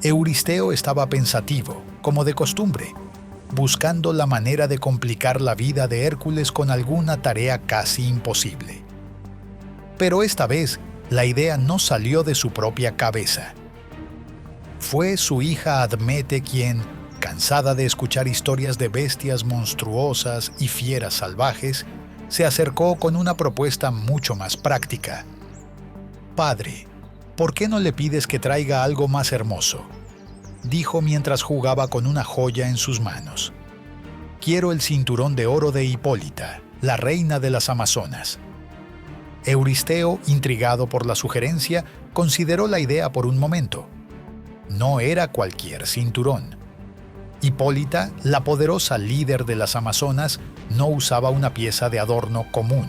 Euristeo estaba pensativo, como de costumbre, buscando la manera de complicar la vida de Hércules con alguna tarea casi imposible. Pero esta vez, la idea no salió de su propia cabeza. Fue su hija Admete quien, cansada de escuchar historias de bestias monstruosas y fieras salvajes, se acercó con una propuesta mucho más práctica. «Padre, ¿por qué no le pides que traiga algo más hermoso?», dijo mientras jugaba con una joya en sus manos. «Quiero el cinturón de oro de Hipólita, la reina de las Amazonas». Euristeo, intrigado por la sugerencia, consideró la idea por un momento. No era cualquier cinturón. Hipólita, la poderosa líder de las Amazonas, no usaba una pieza de adorno común.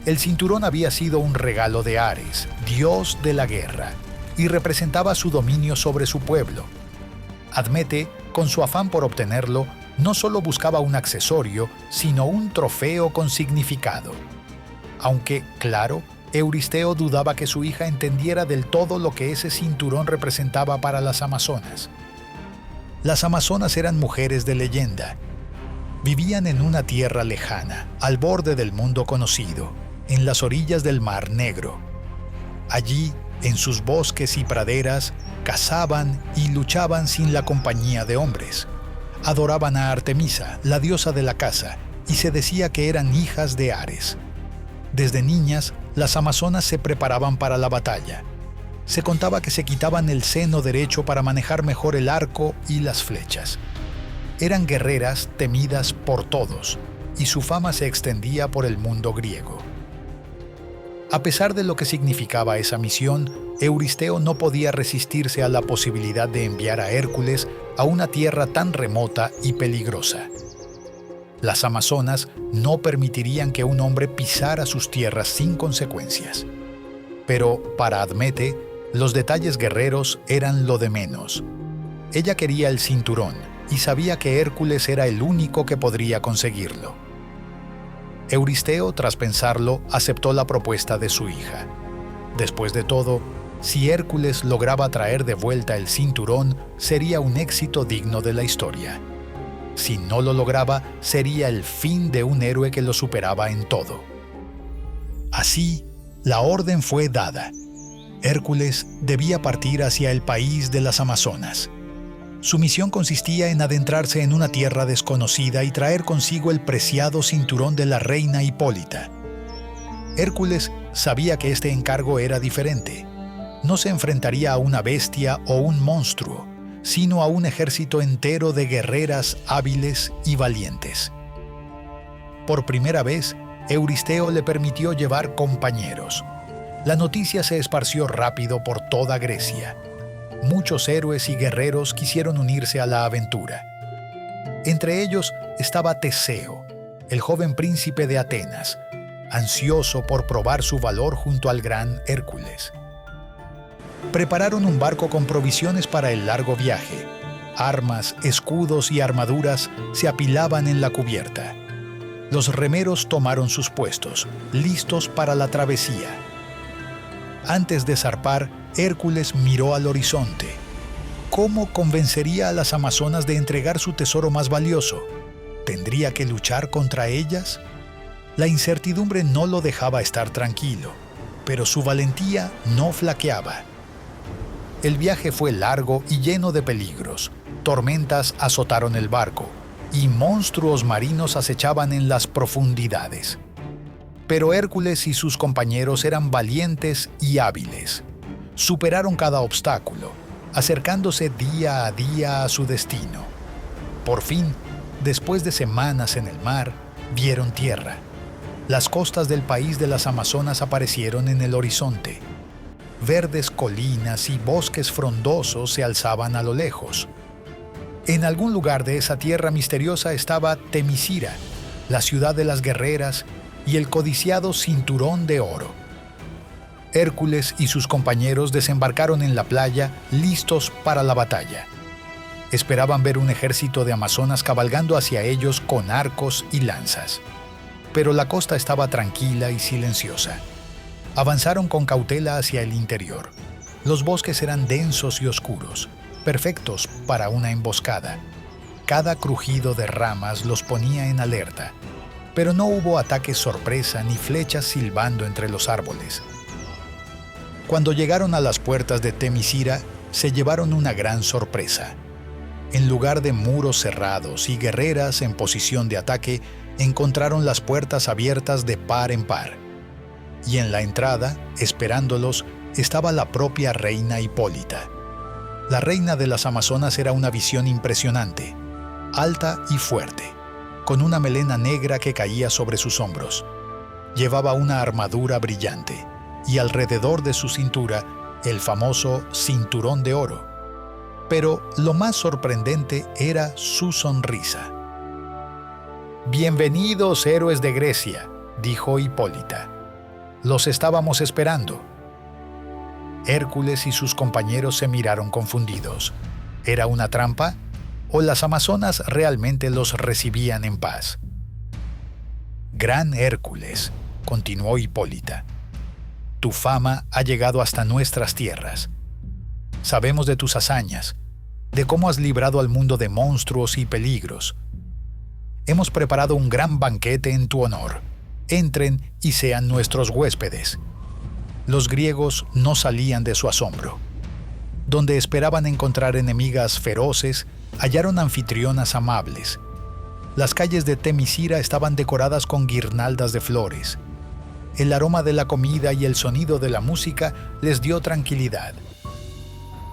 El cinturón había sido un regalo de Ares, dios de la guerra, y representaba su dominio sobre su pueblo. Admete, con su afán por obtenerlo, no solo buscaba un accesorio, sino un trofeo con significado. Aunque, claro, Euristeo dudaba que su hija entendiera del todo lo que ese cinturón representaba para las Amazonas. Las Amazonas eran mujeres de leyenda. Vivían en una tierra lejana, al borde del mundo conocido, en las orillas del Mar Negro. Allí, en sus bosques y praderas, cazaban y luchaban sin la compañía de hombres. Adoraban a Artemisa, la diosa de la caza, y se decía que eran hijas de Ares. Desde niñas, las amazonas se preparaban para la batalla. Se contaba que se quitaban el seno derecho para manejar mejor el arco y las flechas. Eran guerreras temidas por todos, y su fama se extendía por el mundo griego. A pesar de lo que significaba esa misión, Euristeo no podía resistirse a la posibilidad de enviar a Hércules a una tierra tan remota y peligrosa. Las amazonas no permitirían que un hombre pisara sus tierras sin consecuencias. Pero, para Admete, los detalles guerreros eran lo de menos. Ella quería el cinturón y sabía que Hércules era el único que podría conseguirlo. Euristeo, tras pensarlo, aceptó la propuesta de su hija. Después de todo, si Hércules lograba traer de vuelta el cinturón, sería un éxito digno de la historia. Si no lo lograba, sería el fin de un héroe que lo superaba en todo. Así, la orden fue dada. Hércules debía partir hacia el país de las Amazonas. Su misión consistía en adentrarse en una tierra desconocida y traer consigo el preciado cinturón de la reina Hipólita. Hércules sabía que este encargo era diferente. No se enfrentaría a una bestia o un monstruo, sino a un ejército entero de guerreras hábiles y valientes. Por primera vez, Euristeo le permitió llevar compañeros. La noticia se esparció rápido por toda Grecia. Muchos héroes y guerreros quisieron unirse a la aventura. Entre ellos estaba Teseo, el joven príncipe de Atenas, ansioso por probar su valor junto al gran Hércules. Prepararon un barco con provisiones para el largo viaje. Armas, escudos y armaduras se apilaban en la cubierta. Los remeros tomaron sus puestos, listos para la travesía. Antes de zarpar, Hércules miró al horizonte. ¿Cómo convencería a las amazonas de entregar su tesoro más valioso? ¿Tendría que luchar contra ellas? La incertidumbre no lo dejaba estar tranquilo, pero su valentía no flaqueaba. El viaje fue largo y lleno de peligros. Tormentas azotaron el barco y monstruos marinos acechaban en las profundidades. Pero Hércules y sus compañeros eran valientes y hábiles. Superaron cada obstáculo, acercándose día a día a su destino. Por fin, después de semanas en el mar, vieron tierra. Las costas del país de las Amazonas aparecieron en el horizonte. Verdes colinas y bosques frondosos se alzaban a lo lejos. En algún lugar de esa tierra misteriosa estaba Temisira, la ciudad de las guerreras y el codiciado cinturón de oro. Hércules y sus compañeros desembarcaron en la playa, listos para la batalla. Esperaban ver un ejército de amazonas cabalgando hacia ellos con arcos y lanzas. Pero la costa estaba tranquila y silenciosa. Avanzaron con cautela hacia el interior. Los bosques eran densos y oscuros. perfectos para una emboscada. Cada crujido de ramas los ponía en alerta, pero no hubo ataques sorpresa ni flechas silbando entre los árboles. Cuando llegaron a las puertas de Temiscira, se llevaron una gran sorpresa. En lugar de muros cerrados y guerreras en posición de ataque, encontraron las puertas abiertas de par en par. Y en la entrada, esperándolos, estaba la propia reina Hipólita. La reina de las Amazonas era una visión impresionante, alta y fuerte, con una melena negra que caía sobre sus hombros. Llevaba una armadura brillante y alrededor de su cintura el famoso cinturón de oro. Pero lo más sorprendente era su sonrisa. «Bienvenidos, héroes de Grecia», dijo Hipólita. «Los estábamos esperando». Hércules y sus compañeros se miraron confundidos. ¿Era una trampa? ¿O las amazonas realmente los recibían en paz? «Gran Hércules», continuó Hipólita, «tu fama ha llegado hasta nuestras tierras. Sabemos de tus hazañas, de cómo has librado al mundo de monstruos y peligros. Hemos preparado un gran banquete en tu honor. Entren y sean nuestros huéspedes». Los griegos no salían de su asombro. Donde esperaban encontrar enemigas feroces, hallaron anfitrionas amables. Las calles de Temiscira estaban decoradas con guirnaldas de flores. El aroma de la comida y el sonido de la música les dio tranquilidad.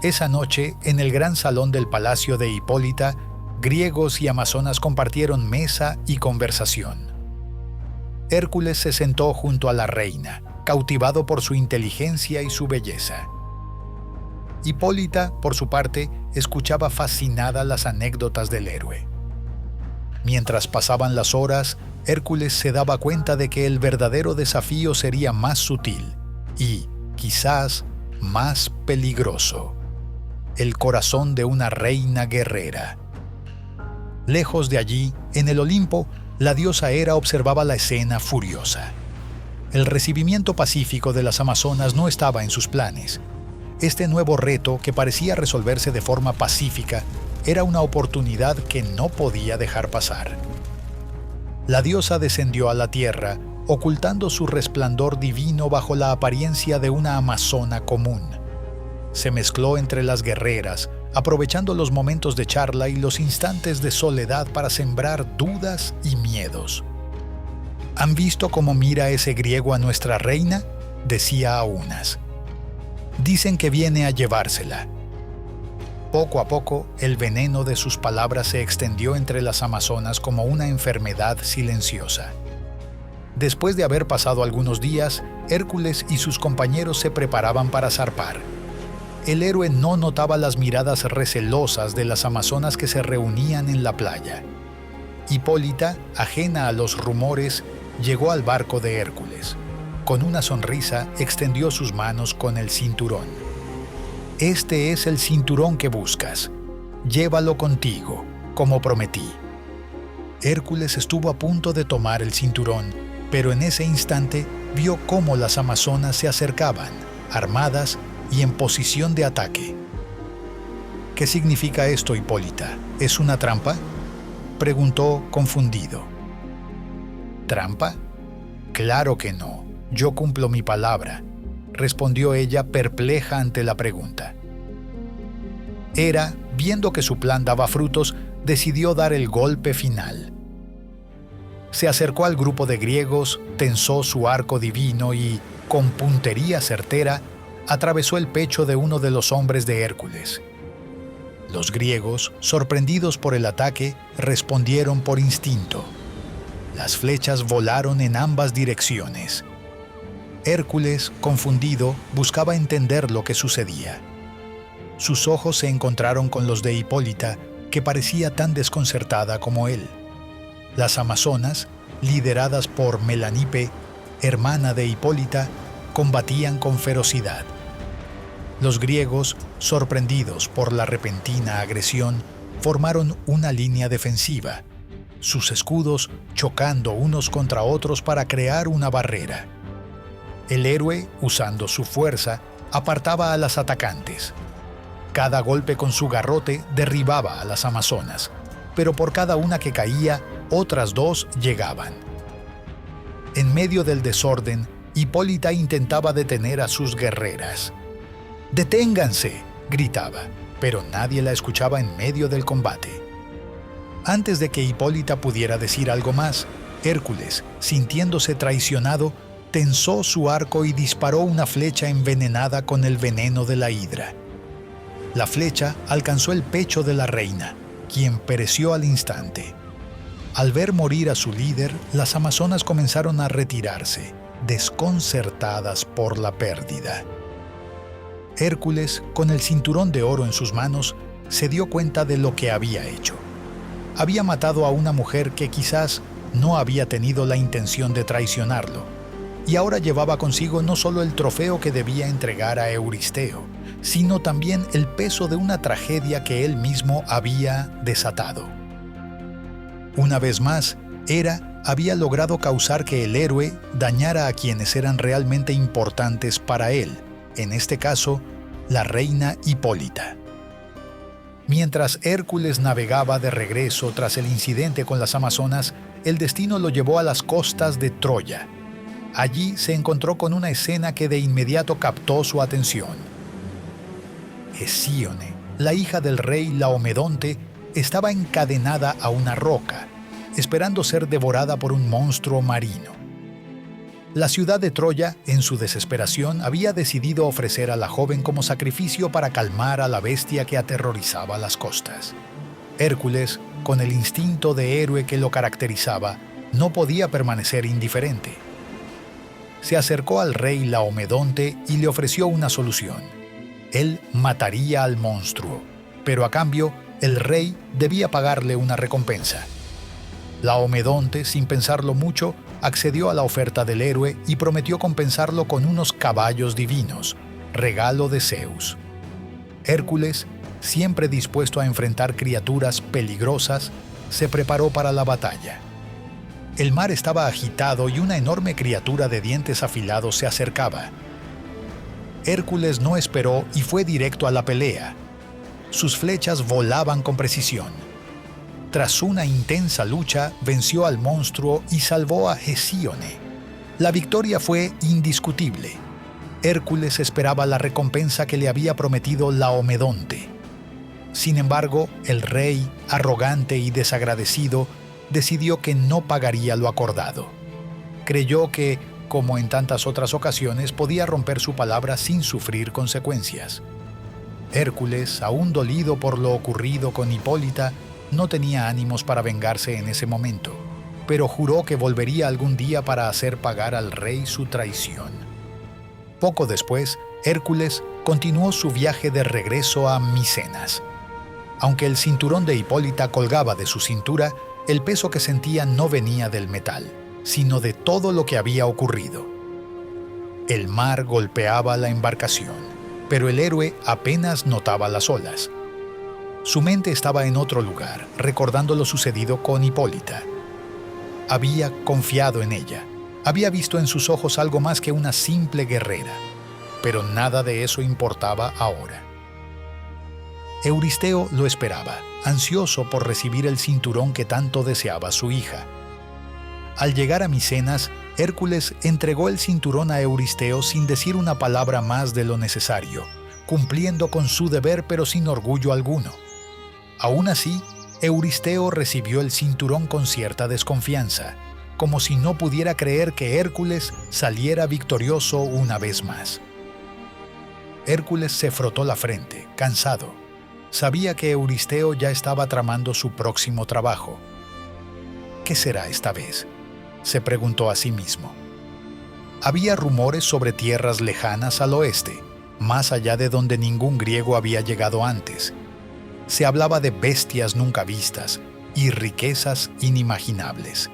Esa noche, en el gran salón del palacio de Hipólita, griegos y amazonas compartieron mesa y conversación. Hércules se sentó junto a la reina, cautivado por su inteligencia y su belleza. Hipólita, por su parte, escuchaba fascinada las anécdotas del héroe. Mientras pasaban las horas, Hércules se daba cuenta de que el verdadero desafío sería más sutil y, quizás, más peligroso: el corazón de una reina guerrera. Lejos de allí, en el Olimpo, la diosa Hera observaba la escena furiosa. El recibimiento pacífico de las amazonas no estaba en sus planes. Este nuevo reto, que parecía resolverse de forma pacífica, era una oportunidad que no podía dejar pasar. La diosa descendió a la tierra, ocultando su resplandor divino bajo la apariencia de una amazona común. Se mezcló entre las guerreras, aprovechando los momentos de charla y los instantes de soledad para sembrar dudas y miedos. «¿Han visto cómo mira ese griego a nuestra reina?», decía a unas. «Dicen que viene a llevársela». Poco a poco, el veneno de sus palabras se extendió entre las amazonas como una enfermedad silenciosa. Después de haber pasado algunos días, Hércules y sus compañeros se preparaban para zarpar. El héroe no notaba las miradas recelosas de las amazonas que se reunían en la playa. Hipólita, ajena a los rumores, llegó al barco de Hércules. Con una sonrisa, extendió sus manos con el cinturón. «Este es el cinturón que buscas. Llévalo contigo, como prometí». Hércules estuvo a punto de tomar el cinturón, pero en ese instante vio cómo las amazonas se acercaban, armadas y en posición de ataque. «¿Qué significa esto, Hipólita? ¿Es una trampa?», preguntó confundido. «¿Trampa? Claro que no. Yo cumplo mi palabra», respondió ella, perpleja ante la pregunta. Hera, viendo que su plan daba frutos, decidió dar el golpe final. Se acercó al grupo de griegos, tensó su arco divino y, con puntería certera, atravesó el pecho de uno de los hombres de Hércules. Los griegos, sorprendidos por el ataque, respondieron por instinto. Las flechas volaron en ambas direcciones. Hércules, confundido, buscaba entender lo que sucedía. Sus ojos se encontraron con los de Hipólita, que parecía tan desconcertada como él. Las amazonas, lideradas por Melanipe, hermana de Hipólita, combatían con ferocidad. Los griegos, sorprendidos por la repentina agresión, formaron una línea defensiva, sus escudos chocando unos contra otros para crear una barrera. El héroe, usando su fuerza, apartaba a las atacantes. Cada golpe con su garrote derribaba a las amazonas, pero por cada una que caía, otras dos llegaban. En medio del desorden, Hipólita intentaba detener a sus guerreras. ¡Deténganse!, gritaba, pero nadie la escuchaba en medio del combate. Antes de que Hipólita pudiera decir algo más, Hércules, sintiéndose traicionado, tensó su arco y disparó una flecha envenenada con el veneno de la hidra. La flecha alcanzó el pecho de la reina, quien pereció al instante. Al ver morir a su líder, las amazonas comenzaron a retirarse, desconcertadas por la pérdida. Hércules, con el cinturón de oro en sus manos, se dio cuenta de lo que había hecho. Había matado a una mujer que quizás no había tenido la intención de traicionarlo, y ahora llevaba consigo no solo el trofeo que debía entregar a Euristeo, sino también el peso de una tragedia que él mismo había desatado. Una vez más, Hera había logrado causar que el héroe dañara a quienes eran realmente importantes para él, en este caso, la reina Hipólita. Mientras Hércules navegaba de regreso tras el incidente con las amazonas, el destino lo llevó a las costas de Troya. Allí se encontró con una escena que de inmediato captó su atención. Hesíone, la hija del rey Laomedonte, estaba encadenada a una roca, esperando ser devorada por un monstruo marino. La ciudad de Troya, en su desesperación, había decidido ofrecer a la joven como sacrificio para calmar a la bestia que aterrorizaba las costas. Hércules, con el instinto de héroe que lo caracterizaba, no podía permanecer indiferente. Se acercó al rey Laomedonte y le ofreció una solución. Él mataría al monstruo, pero a cambio, el rey debía pagarle una recompensa. Laomedonte, sin pensarlo mucho, accedió a la oferta del héroe y prometió compensarlo con unos caballos divinos, regalo de Zeus. Hércules, siempre dispuesto a enfrentar criaturas peligrosas, se preparó para la batalla. El mar estaba agitado y una enorme criatura de dientes afilados se acercaba. Hércules no esperó y fue directo a la pelea. Sus flechas volaban con precisión. Tras una intensa lucha, venció al monstruo y salvó a Hesíone. La victoria fue indiscutible. Hércules esperaba la recompensa que le había prometido Laomedonte. Sin embargo, el rey, arrogante y desagradecido, decidió que no pagaría lo acordado. Creyó que, como en tantas otras ocasiones, podía romper su palabra sin sufrir consecuencias. Hércules, aún dolido por lo ocurrido con Hipólita, no tenía ánimos para vengarse en ese momento, pero juró que volvería algún día para hacer pagar al rey su traición. Poco después, Hércules continuó su viaje de regreso a Micenas. Aunque el cinturón de Hipólita colgaba de su cintura, el peso que sentía no venía del metal, sino de todo lo que había ocurrido. El mar golpeaba la embarcación, pero el héroe apenas notaba las olas. Su mente estaba en otro lugar, recordando lo sucedido con Hipólita. Había confiado en ella, había visto en sus ojos algo más que una simple guerrera, pero nada de eso importaba ahora. Euristeo lo esperaba, ansioso por recibir el cinturón que tanto deseaba su hija. Al llegar a Micenas, Hércules entregó el cinturón a Euristeo sin decir una palabra más de lo necesario, cumpliendo con su deber pero sin orgullo alguno. Aún así, Euristeo recibió el cinturón con cierta desconfianza, como si no pudiera creer que Hércules saliera victorioso una vez más. Hércules se frotó la frente, cansado. Sabía que Euristeo ya estaba tramando su próximo trabajo. ¿Qué será esta vez?, se preguntó a sí mismo. Había rumores sobre tierras lejanas al oeste, más allá de donde ningún griego había llegado antes. Se hablaba de bestias nunca vistas y riquezas inimaginables.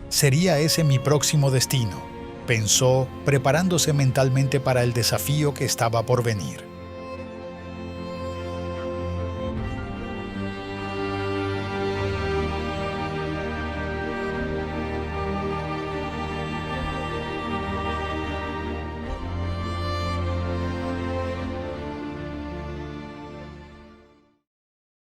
«Sería ese mi próximo destino», pensó, preparándose mentalmente para el desafío que estaba por venir.